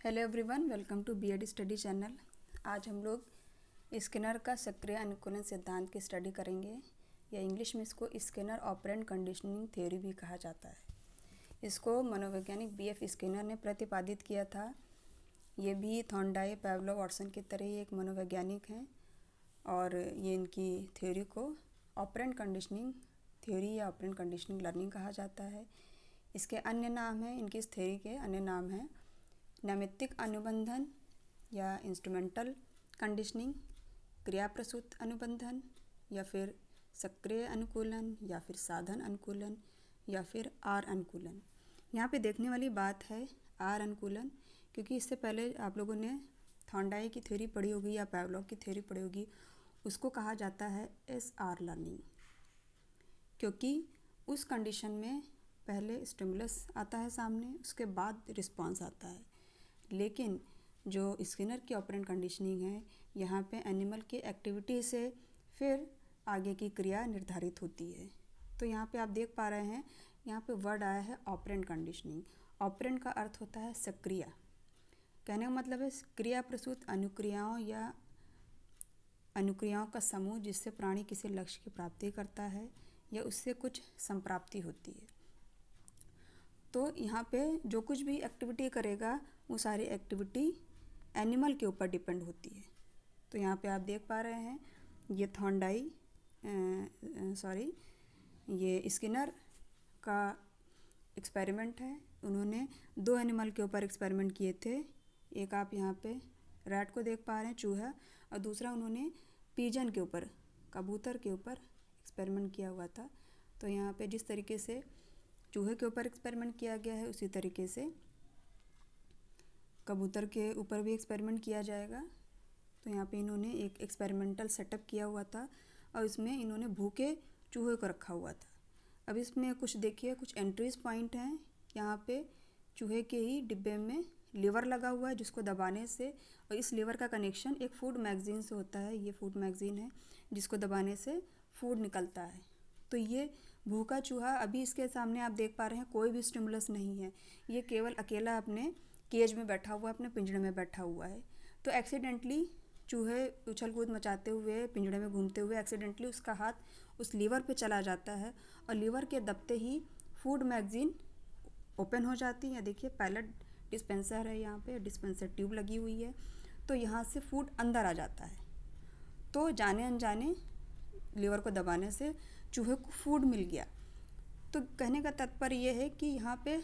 Hello everyone, welcome to B Ed study channel. आज हम लोग स्किनर का सक्रिय अनुकूलन सिद्धांत की स्टडी करेंगे, या इंग्लिश में इसको स्किनर ऑपरेंट कंडीशनिंग थ्योरी भी कहा जाता है। इसको मनोवैज्ञानिक बीएफ स्किनर ने प्रतिपादित किया था। ये भी थॉर्नडाई, पाव्लोव, वाटसन की तरह ही एक मनोवैज्ञानिक हैं और ये इनकी थ्योरी को ऑपरेंट कंडीशनिंग थ्योरी या ऑपरेंट कंडीशनिंग लर्निंग कहा जाता है। इसके अन्य नाम हैं, इनकी इस थ्योरी के अन्य नाम हैं नैमित्तिक अनुबंधन या इंस्ट्रूमेंटल कंडीशनिंग, क्रिया प्रसूत अनुबंधन, या फिर सक्रिय अनुकूलन, या फिर साधन अनुकूलन, या फिर आर अनुकूलन। यहाँ पे देखने वाली बात है आर अनुकूलन, क्योंकि इससे पहले आप लोगों ने थॉर्नडाई की थ्योरी पढ़ी होगी या पाव्लोव की थ्योरी पढ़ी होगी। उसको कहा जाता है एसआर लर्निंग, क्योंकि उस कंडीशन में पहले स्टिमुलस आता है सामने, उसके बाद रिस्पॉन्स आता है। लेकिन जो स्किनर की ऑपरेंट कंडीशनिंग है, यहाँ पे एनिमल की एक्टिविटी से फिर आगे की क्रिया निर्धारित होती है। तो यहाँ पे आप देख पा रहे हैं, यहाँ पे वर्ड आया है ऑपरेंट कंडीशनिंग। ऑपरेंट का अर्थ होता है सक्रिय। कहने का मतलब है क्रिया प्रसूत अनुक्रियाओं या अनुक्रियाओं का समूह जिससे प्राणी किसी लक्ष्य की प्राप्ति करता है या उससे कुछ संप्राप्ति होती है। तो यहाँ पे जो कुछ भी एक्टिविटी करेगा वो सारी एक्टिविटी एनिमल के ऊपर डिपेंड होती है। तो यहाँ पे आप देख पा रहे हैं ये थॉर्नडाई ये स्किनर का एक्सपेरिमेंट है। उन्होंने दो एनिमल के ऊपर एक्सपेरिमेंट किए थे। एक आप यहाँ पे रैट को देख पा रहे हैं, चूहा, और दूसरा उन्होंने पिजन के ऊपर, कबूतर के ऊपर एक्सपेरिमेंट किया हुआ था। तो यहाँ पे जिस तरीके से चूहे के ऊपर एक्सपेरिमेंट किया गया है, उसी तरीके से कबूतर के ऊपर भी एक्सपेरिमेंट किया जाएगा। तो यहाँ पे इन्होंने एक एक्सपेरिमेंटल सेटअप किया हुआ था और इसमें इन्होंने भूखे चूहे को रखा हुआ था। अब इसमें कुछ देखिए, कुछ एंट्रीज पॉइंट हैं। यहाँ पे चूहे के ही डिब्बे में लीवर लगा हुआ है जिसको दबाने से, और इस लीवर का कनेक्शन एक फूड मैगजीन से होता है। ये फूड मैगजीन है जिसको दबाने से फूड निकलता है। तो ये भूखा चूहा, अभी इसके सामने आप देख पा रहे हैं कोई भी स्टिमुलस नहीं है। ये केवल अकेला अपने केज में बैठा हुआ है, अपने पिंजड़े में बैठा हुआ है। तो एक्सीडेंटली चूहे उछल कूद मचाते हुए पिंजड़े में घूमते हुए एक्सीडेंटली उसका हाथ उस लीवर पे चला जाता है और लीवर के दबते ही फूड मैगजीन ओपन हो जाती है। देखिए पैलेट डिस्पेंसर है, यहाँ पे डिस्पेंसर ट्यूब लगी हुई है। तो यहाँ से फूड अंदर आ जाता है। तो जाने अनजाने लीवर को दबाने से चूहे को फूड मिल गया। तो कहने का तात्पर्य यह है कि यहाँ पे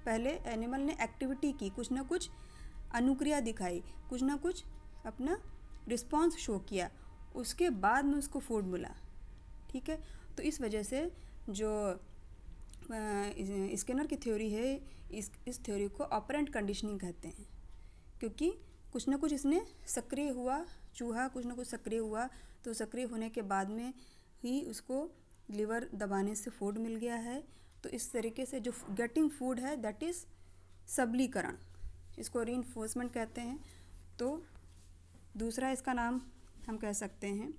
पहले एनिमल ने एक्टिविटी की, कुछ ना कुछ अनुक्रिया दिखाई, कुछ ना कुछ अपना रिस्पॉन्स शो किया, उसके बाद में उसको फूड मिला। ठीक है, तो इस वजह से जो स्किनर की थ्योरी है, इस थ्योरी को ऑपरेंट कंडीशनिंग कहते हैं, क्योंकि कुछ ना कुछ इसने सक्रिय हुआ, चूहा कुछ ना कुछ सक्रिय हुआ, तो सक्रिय होने के बाद में ही उसको लीवर दबाने से फूड मिल गया है। तो इस तरीके से जो गेटिंग फूड है दैट इज़ सबलीकरण, इसको रीइंफोर्समेंट कहते हैं। तो दूसरा इसका नाम हम कह सकते हैं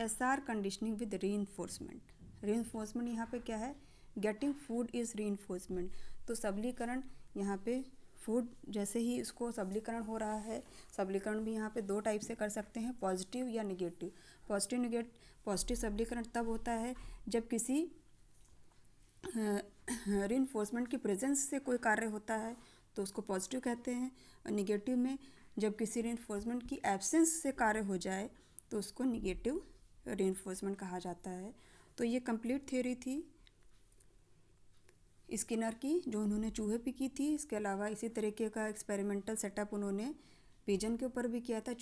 SR conditioning with reinforcement. Reinforcement यहाँ पे क्या है, गेटिंग फूड इज़ रीइंफोर्समेंट। तो सबलीकरण, यहाँ पे फूड जैसे ही इसको सबलीकरण हो रहा है, सबलीकरण भी यहाँ पे दो टाइप से कर सकते हैं, पॉजिटिव या नेगेटिव। पॉजिटिव सबलीकरण तब होता है जब किसी रीइंफोर्समेंट की प्रेजेंस से कोई कार्य होता है तो उसको पॉजिटिव कहते हैं, और नेगेटिव में जब किसी रीइंफोर्समेंट की एब्सेंस से कार्य हो जाए तो उसको नेगेटिव रीइंफोर्समेंट कहा जाता है। तो ये कंप्लीट थ्योरी थी स्किनर की, जो उन्होंने चूहे पे की थी। इसके अलावा इसी तरीके का एक्सपेरिमेंटल सेटअप उन्होंने पिजन के ऊपर भी किया था,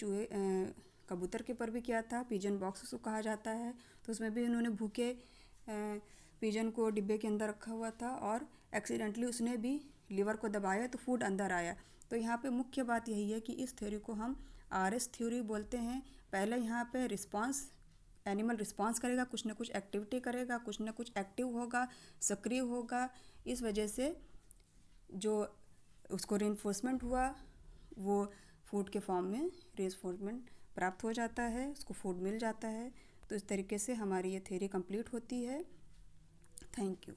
कबूतर के ऊपर भी किया था। पिजन बॉक्स उसको कहा जाता है। तो उसमें भी उन्होंने भूखे पिजन को डिब्बे के अंदर रखा हुआ था और एक्सीडेंटली उसने भी लीवर को दबाया तो फूड अंदर आया। तो यहाँ पे मुख्य बात यही है कि इस थ्योरी को हम आरएस थ्योरी बोलते हैं। पहले यहाँ पे रिस्पॉन्स, एनिमल रिस्पॉन्स करेगा, कुछ ना कुछ एक्टिविटी करेगा, कुछ ना कुछ एक्टिव होगा, सक्रिय होगा। इस वजह से जो उसको रीइंफोर्समेंट हुआ वो फूड के फॉर्म में रीइंफोर्समेंट प्राप्त हो जाता है, उसको फूड मिल जाता है। तो इस तरीके से हमारी ये थ्योरी कंप्लीट होती है। Thank you.